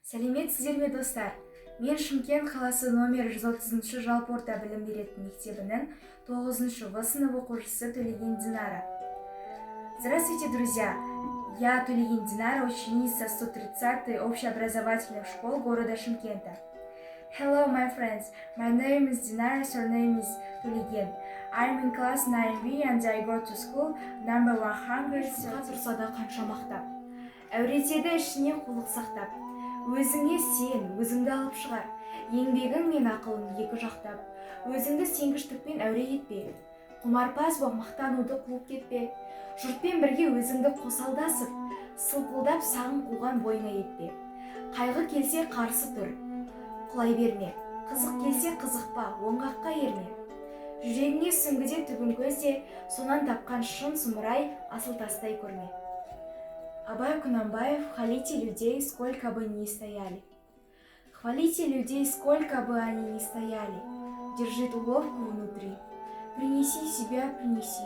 Сәлеметсіздер ме достар? Мен Шымкент қаласы номер 130 жалпы орта білім беретін мектебінің 9 В сынып оқушысы Төлеген Динара. Здравствуйте, друзья! Я Төлеген Динара, ученица 130-й общеобразовательных школ города Шымкента. Hello, my friends. My name is Dinara, surname is Төлеген. I'm in class 9B and I go to school number 100. Тұрса да қанша мақтап, әуретеді ішіне қулық сақтап. Өзіңе сен, өзіңді алып шығар, еңбегің мен ақылың екі жақтап. Өзіңді сенгіштікпен әуре етпе, құмарпаз боп мақтануды қуып кетпе. Жұртпен бірге өзіңді қосалдасып, сылпылдап сағын қуған бойына етпе. Қайғы келсе қарсы тұр, құлай берме. Қызық келсе қызықпа, оңғаққа ерме. Жүрегіңе сүңгіде түбін көзде, сонан тапқан шын сұмырай асыл тастай көрме. Абай Кунанбаев: хвалите людей, сколько бы ни стояли. Хвалите людей, сколько бы они ни стояли. Держит уловку внутри. Принеси себя, принеси.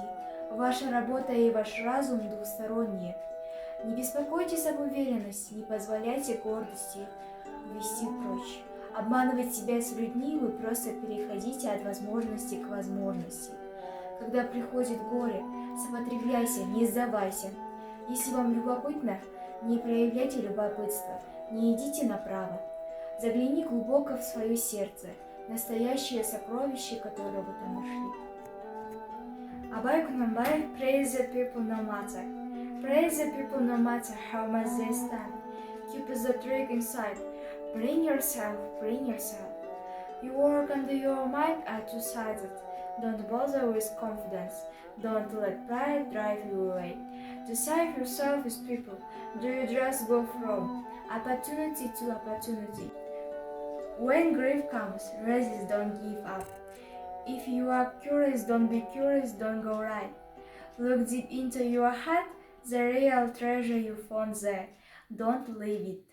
Ваша работа и ваш разум двусторонние. Не беспокойтесь об уверенности, не позволяйте гордости увести прочь. Обманывать себя с людьми вы просто переходите от возможности к возможности. Когда приходит горе, сопротивляйся, не сдавайся. Если вам любопытно, не проявляйте любопытство, не идите направо. Загляни глубоко в свое сердце, настоящее сокровище, которое вы там нашли. Абай Кунанбаев: praise the people no matter. Praise the people no matter how much they stand. Keep the trick inside. Bring yourself, bring yourself. You work under your mind are two-sided. Don't bother with confidence. Don't let pride drive you away. To save yourself with people, do you just go from opportunity to opportunity? When grief comes, resist, don't give up. If you are curious, don't be curious, don't go right. Look deep into your heart, the real treasure you found there. Don't leave it.